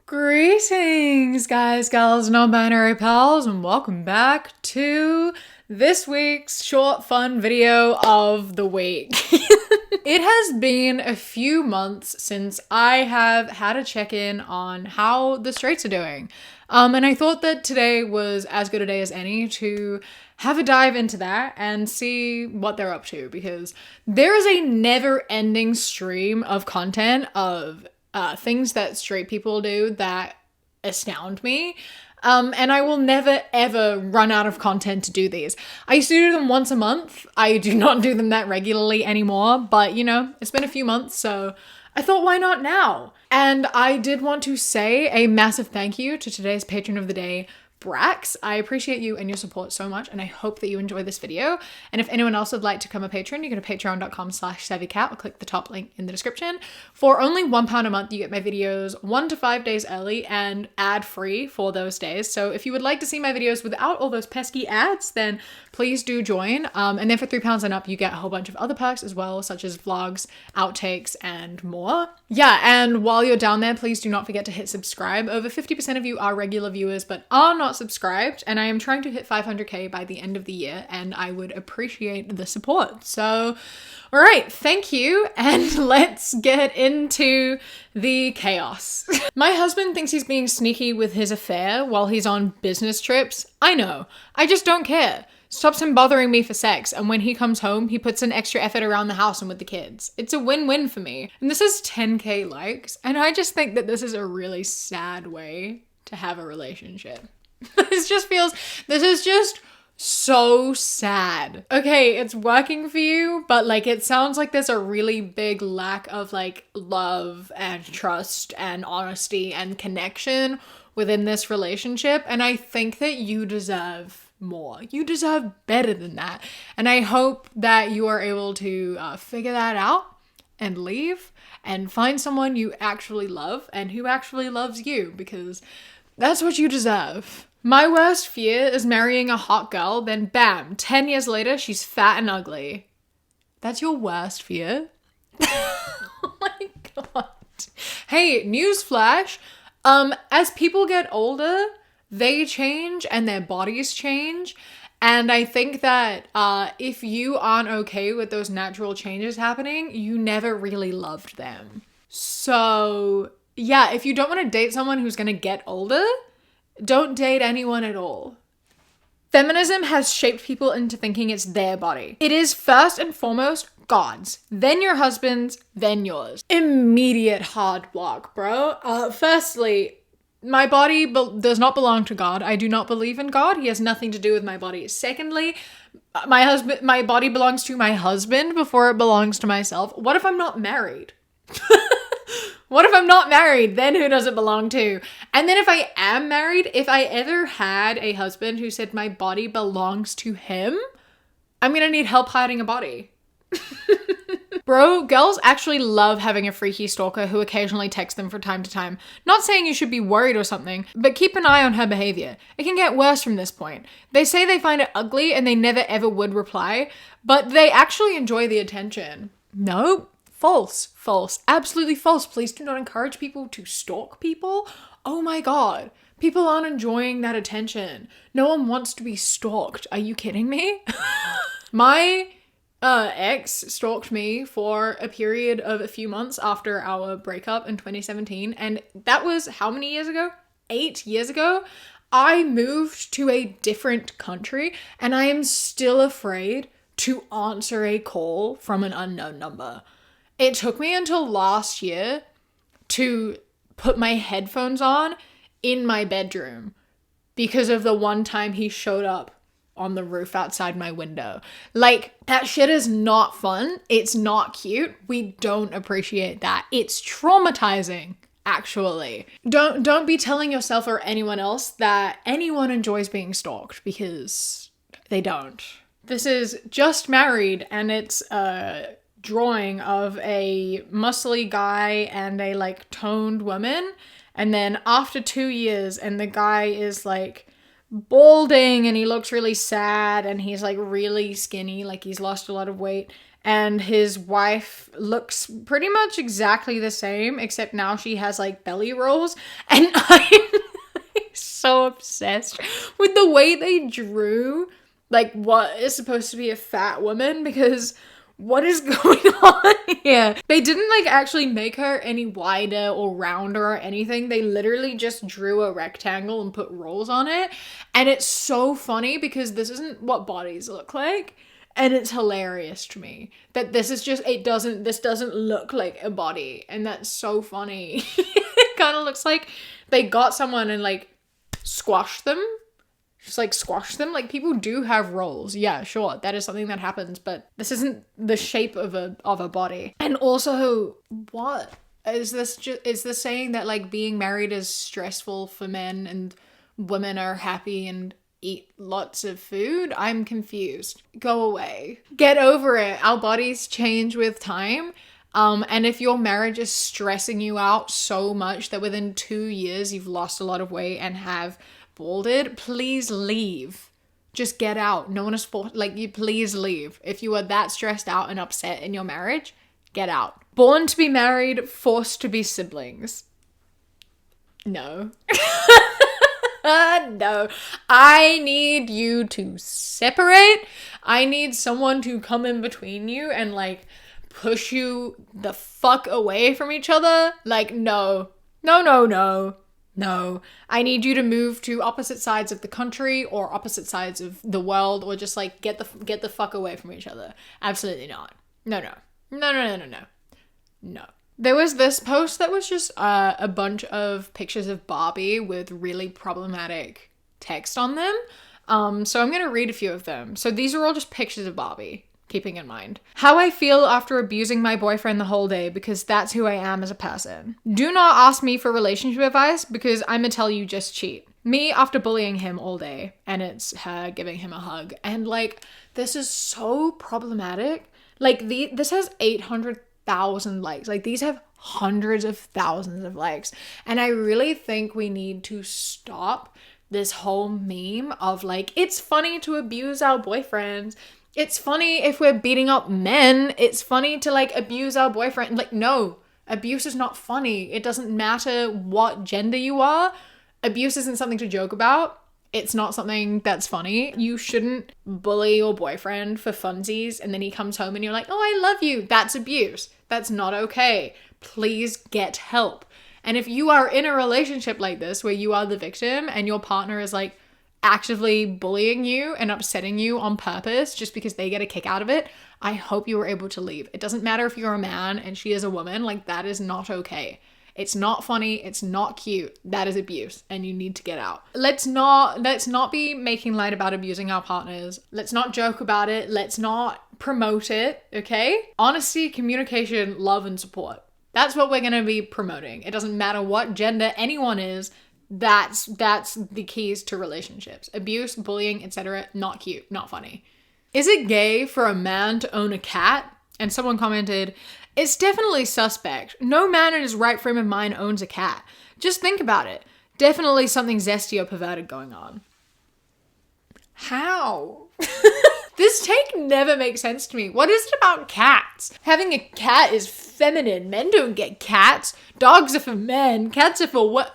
Greetings, guys, gals, non-binary pals, and welcome back to this week's short, fun video of the week. It has been a few months since I have had a check-in on how the straights are doing. And I thought that today was as good a day as any to have a dive into that and see what they're up to, because there is a never-ending stream of content of things that straight people do that astound me. And I will never ever run out of content to do these. I used to do them once a month. I do not do them that regularly anymore, but you know, it's been a few months, so I thought, why not now? And I did want to say a massive thank you to today's patron of the day, Brax. I appreciate you and your support so much, and I hope that you enjoy this video. And if anyone else would like to become a patron, you go to patreon.com/savvycat or click the top link in the description. For only £1 a month, you get my videos 1 to 5 days early and ad-free for those days. So if you would like to see my videos without all those pesky ads, then please do join. And then for £3 and up, you get a whole bunch of other perks as well, such as vlogs, outtakes, and more. Yeah, and while you're down there, please do not forget to hit subscribe. Over 50% of you are regular viewers, but are not subscribed, and I am trying to hit 500k by the end of the year, and I would appreciate the support. So, all right, thank you, and let's get into the chaos. My husband thinks he's being sneaky with his affair while he's on business trips. I know, I just don't care. Stops him bothering me for sex, and when he comes home, he puts in extra effort around the house and with the kids. It's a win-win for me. And this is 10k likes, and I just think that this is a really sad way to have a relationship. This is just so sad. Okay, it's working for you, but like it sounds like there's a really big lack of like love and trust and honesty and connection within this relationship, and I think that you deserve more. You deserve better than that. And I hope that you are able to figure that out and leave and find someone you actually love and who actually loves you, because that's what you deserve. My worst fear is marrying a hot girl, then bam, 10 years later, she's fat and ugly. That's your worst fear? Oh my god. Hey, newsflash. As people get older, they change and their bodies change. And I think that if you aren't okay with those natural changes happening, you never really loved them. So yeah, if you don't want to date someone who's gonna get older, don't date anyone at all. Feminism has shaped people into thinking it's their body. It is first and foremost God's, then your husband's, then yours. Immediate hard block, bro. Firstly, my body does not belong to God. I do not believe in God. He has nothing to do with my body. Secondly, my body belongs to my husband before it belongs to myself. What if I'm not married? What if I'm not married? Then who does it belong to? And then if I am married, if I ever had a husband who said my body belongs to him, I'm gonna need help hiding a body. Bro, girls actually love having a freaky stalker who occasionally texts them from time to time. Not saying you should be worried or something, but keep an eye on her behavior. It can get worse from this point. They say they find it ugly and they never ever would reply, but they actually enjoy the attention. Nope. False, absolutely false. Please do not encourage people to stalk people. Oh my god, people aren't enjoying that attention. No one wants to be stalked. Are you kidding me? My ex stalked me for a period of a few months after our breakup in 2017, and that was how many years ago? 8 years ago. I moved to a different country, and I am still afraid to answer a call from an unknown number. It took me until last year to put my headphones on in my bedroom because of the one time he showed up on the roof outside my window. Like, that shit is not fun. It's not cute. We don't appreciate that. It's traumatizing, actually. Don't be telling yourself or anyone else that anyone enjoys being stalked, because they don't. This is Just Married, and it's drawing of a muscly guy and a like toned woman, and then after 2 years and the guy is like balding and he looks really sad and he's like really skinny, like he's lost a lot of weight, and his wife looks pretty much exactly the same, except now she has like belly rolls, and I'm so obsessed with the way they drew like what is supposed to be a fat woman, because what is going on here? They didn't like actually make her any wider or rounder or anything. They literally just drew a rectangle and put rolls on it. And it's so funny because this isn't what bodies look like. And it's hilarious to me that this is just, this doesn't look like a body. And that's so funny. It kind of looks like they got someone and like squashed them. Just like squash them. Like, people do have rolls. Yeah, sure. That is something that happens, but this isn't the shape of a body. And also, what is this? Is this saying that like being married is stressful for men and women are happy and eat lots of food? I'm confused. Go away. Get over it. Our bodies change with time. And if your marriage is stressing you out so much that within 2 years you've lost a lot of weight and have balded, please leave. Just get out. No one is you please leave. If you are that stressed out and upset in your marriage, get out. Born to be married, forced to be siblings. No. No. I need you to separate. I need someone to come in between you and like push you the fuck away from each other. Like, no. No, I need you to move to opposite sides of the country or opposite sides of the world, or just like get the fuck away from each other. Absolutely not. No. There was this post that was just a bunch of pictures of Barbie with really problematic text on them. So I'm going to read a few of them. So these are all just pictures of Barbie. Keeping in mind how I feel after abusing my boyfriend the whole day, because that's who I am as a person. Do not ask me for relationship advice because I'ma tell you just cheat. Me after bullying him all day, and it's her giving him a hug. And like, this is so problematic. Like this has 800,000 likes. Like, these have hundreds of thousands of likes. And I really think we need to stop this whole meme of like, it's funny to abuse our boyfriends. It's funny if we're beating up men. It's funny to like abuse our boyfriend. Like, no, abuse is not funny. It doesn't matter what gender you are. Abuse isn't something to joke about. It's not something that's funny. You shouldn't bully your boyfriend for funsies and then he comes home and you're like, oh, I love you. That's abuse. That's not okay. Please get help. And if you are in a relationship like this where you are the victim and your partner is like actively bullying you and upsetting you on purpose just because they get a kick out of it, I hope you were able to leave. It doesn't matter if you're a man and she is a woman. Like, that is not okay. It's not funny. It's not cute. That is abuse and you need to get out. Let's not be making light about abusing our partners. Let's not joke about it. Let's not promote it, okay? Honesty, communication, love, and support. That's what we're going to be promoting. It doesn't matter what gender anyone is. That's the keys to relationships. Abuse, bullying, etc. Not cute, not funny. Is it gay for a man to own a cat? And someone commented, it's definitely suspect. No man in his right frame of mind owns a cat. Just think about it. Definitely something zesty or perverted going on. How? This take never makes sense to me. What is it about cats? Having a cat is feminine. Men don't get cats. Dogs are for men. Cats are for what?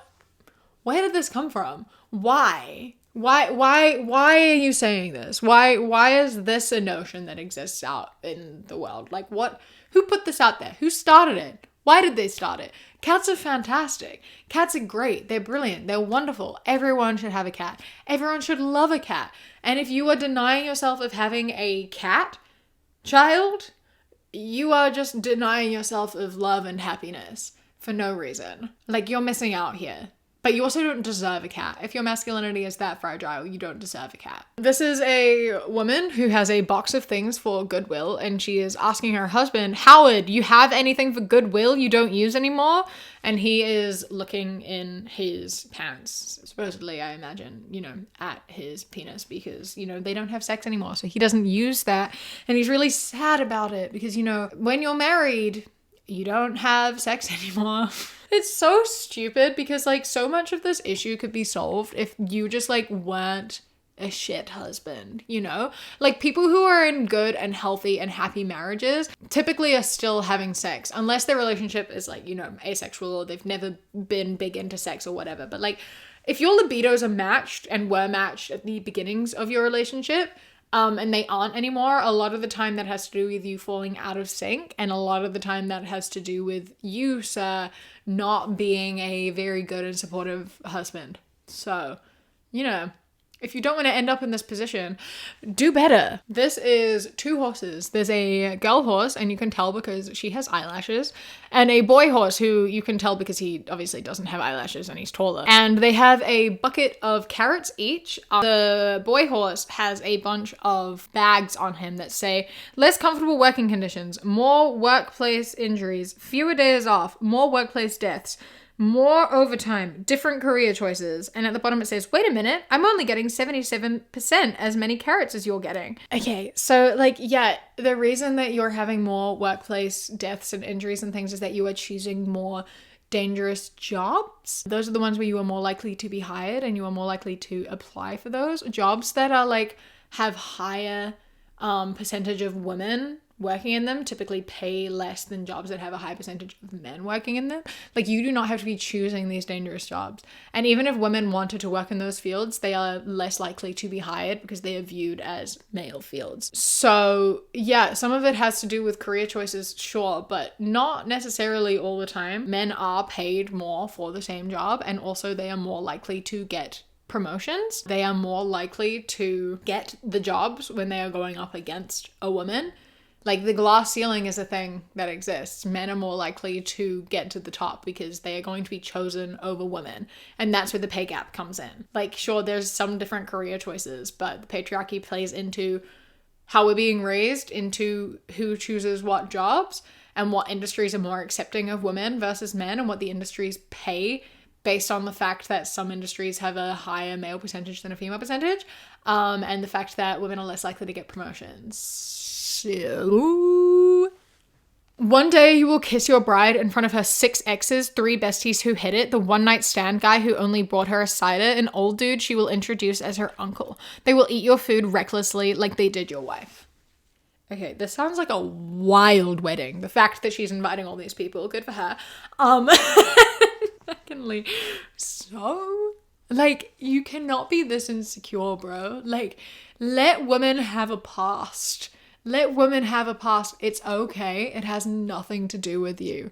Where did this come from? Why? Why are you saying this? Why is this a notion that exists out in the world? Like, what? Who put this out there? Who started it? Why did they start it? Cats are fantastic. Cats are great. They're brilliant. They're wonderful. Everyone should have a cat. Everyone should love a cat. And if you are denying yourself of having a cat child, you are just denying yourself of love and happiness for no reason. Like, you're missing out here. But you also don't deserve a cat. If your masculinity is that fragile, you don't deserve a cat. This is a woman who has a box of things for Goodwill, and she is asking her husband, Howard, you have anything for Goodwill you don't use anymore? And he is looking in his pants, supposedly, I imagine, at his penis, because, they don't have sex anymore. So he doesn't use that. And he's really sad about it because, when you're married, you don't have sex anymore. It's so stupid because, like, so much of this issue could be solved if you just, like, weren't a shit husband, you know? Like, people who are in good and healthy and happy marriages typically are still having sex, unless their relationship is like, you know, asexual, or they've never been big into sex or whatever. But like, if your libidos are matched and were matched at the beginnings of your relationship, and they aren't anymore, a lot of the time that has to do with you falling out of sync, and a lot of the time that has to do with you, sir, not being a very good and supportive husband. So, you know, if you don't want to end up in this position, do better. This is two horses. There's a girl horse, and you can tell because she has eyelashes, and a boy horse who you can tell because he obviously doesn't have eyelashes and he's taller. And they have a bucket of carrots each. The boy horse has a bunch of bags on him that say, less comfortable working conditions, more workplace injuries, fewer days off, more workplace deaths, more overtime, different career choices. And at the bottom it says, wait a minute, I'm only getting 77% as many carrots as you're getting. Okay, so like, yeah, the reason that you're having more workplace deaths and injuries and things is that you are choosing more dangerous jobs. Those are the ones where you are more likely to be hired, and you are more likely to apply for those jobs that are like, have higher percentage of women working in them, typically pay less than jobs that have a high percentage of men working in them. Like, you do not have to be choosing these dangerous jobs. And even if women wanted to work in those fields, they are less likely to be hired because they are viewed as male fields. So yeah, some of it has to do with career choices, sure, but not necessarily all the time. Men are paid more for the same job, and also they are more likely to get promotions. They are more likely to get the jobs when they are going up against a woman. Like, the glass ceiling is a thing that exists. Men are more likely to get to the top because they are going to be chosen over women. And that's where the pay gap comes in. Like, sure, there's some different career choices, but the patriarchy plays into how we're being raised, into who chooses what jobs, and what industries are more accepting of women versus men, and what the industries pay based on the fact that some industries have a higher male percentage than a female percentage, and the fact that women are less likely to get promotions. One day you will kiss your bride in front of her 6 exes, 3 besties who hit it, the one-night stand guy who only brought her a cider, an old dude she will introduce as her uncle. They will eat your food recklessly like they did your wife. Okay, this sounds like a wild wedding. The fact that she's inviting all these people, good for her. Secondly, so, like, you cannot be this insecure, bro. Like, let women have a past. Let women have a past. It's okay. It has nothing to do with you.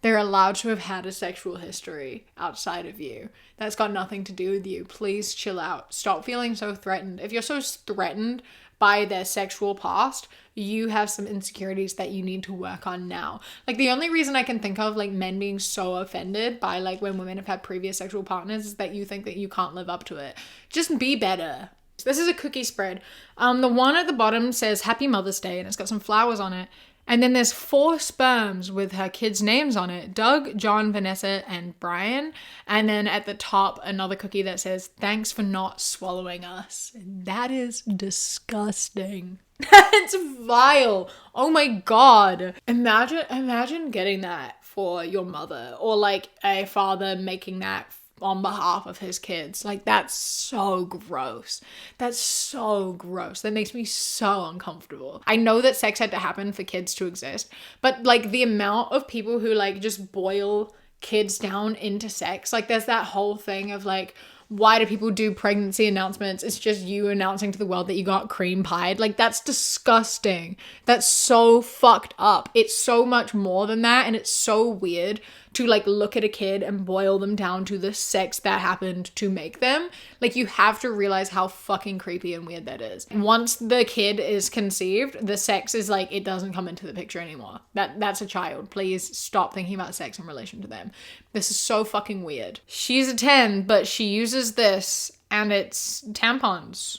They're allowed to have had a sexual history outside of you. That's got nothing to do with you. Please chill out. Stop feeling so threatened. If you're so threatened by their sexual past, you have some insecurities that you need to work on now. Like, the only reason I can think of, like, men being so offended by, like, when women have had previous sexual partners is that you think that you can't live up to it. Just be better. This is a cookie spread. The one at the bottom says Happy Mother's Day, and it's got some flowers on it. And then there's 4 sperms with her kids' names on it. Doug, John, Vanessa, and Brian. And then at the top, another cookie that says, thanks for not swallowing us. And that is disgusting. That's vile. Oh my God. Imagine getting that for your mother, or like a father making that on behalf of his kids. Like, that's so gross. That's so gross. That makes me so uncomfortable. I know that sex had to happen for kids to exist, but like, the amount of people who like just boil kids down into sex, like, there's that whole thing of like, why do people do pregnancy announcements? It's just you announcing to the world that you got cream pied. Like, that's disgusting. That's so fucked up. It's so much more than that, and it's so weird to like look at a kid and boil them down to the sex that happened to make them. Like, you have to realize how fucking creepy and weird that is. Once the kid is conceived, the sex is like, it doesn't come into the picture anymore. That's a child. Please stop thinking about sex in relation to them. This is so fucking weird. She's a 10, but she uses this, and it's tampons.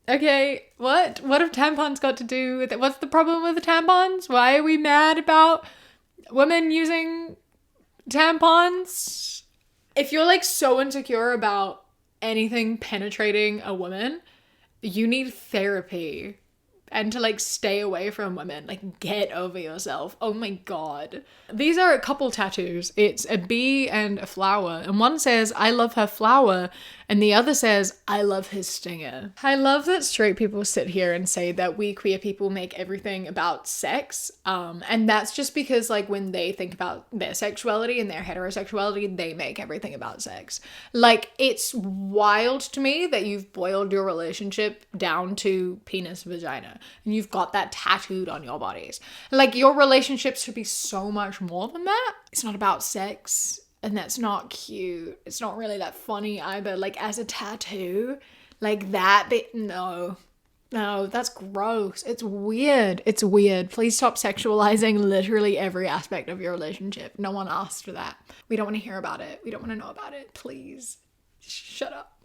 Okay, what have tampons got to do with it? What's the problem with the tampons? Why are we mad about women using tampons? If you're like so insecure about anything penetrating a woman, you need therapy, and to like stay away from women. Like, get over yourself. Oh my God. These are a couple tattoos. It's a bee and a flower, and one says, I love her flower, and the other says, I love his stinger. I love that straight people sit here and say that we queer people make everything about sex. And that's just because like when they think about their sexuality and their heterosexuality, they make everything about sex. Like, it's wild to me that you've boiled your relationship down to penis, vagina, and you've got that tattooed on your bodies. Like, your relationships should be so much more than that. It's not about sex. And that's not cute. It's not really that funny either. Like, as a tattoo, like that bit, no, that's gross. It's weird. It's weird. Please stop sexualizing literally every aspect of your relationship. No one asked for that. We don't want to hear about it. We don't want to know about it. Please, shut up.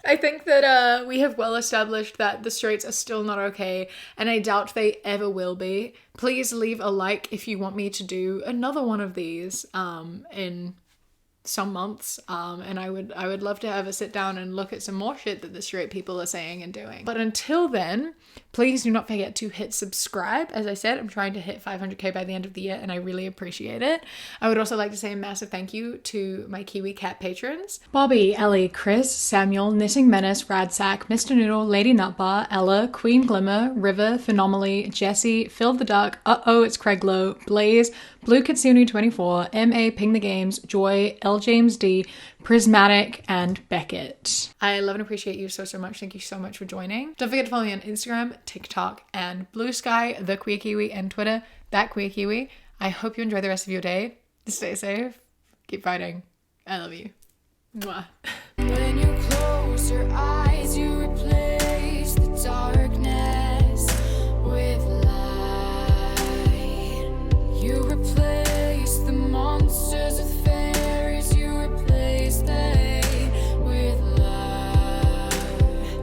I think that we have well established that the straights are still not okay, and I doubt they ever will be. Please leave a like if you want me to do another one of these in some months, and I would love to have a sit down and look at some more shit that the straight people are saying and doing. But until then, please do not forget to hit subscribe. As I said, I'm trying to hit 500k by the end of the year, and I really appreciate it. I would also like to say a massive thank you to my Kiwi Cat patrons: Bobby, Ellie, Chris, Samuel, Knitting Menace, Radsack, Mr. Noodle, Lady Nutbar, Ella, Queen Glimmer, River, Phenomenally, Jesse, Phil the Duck, Uh-Oh, It's Craiglow, Blaze, Blue Kitsune 24, M.A. Ping the Games, Joy, L. James D, Prismatic, and Beckett. I love and appreciate you so much. Thank you so much for joining. Don't forget to follow me on Instagram, TikTok, and Blue Sky, The Queer Kiwi, and Twitter, That Queer Kiwi. I hope you enjoy the rest of your day. Stay safe. Keep fighting. I love you. Mwah. When you close your eyes.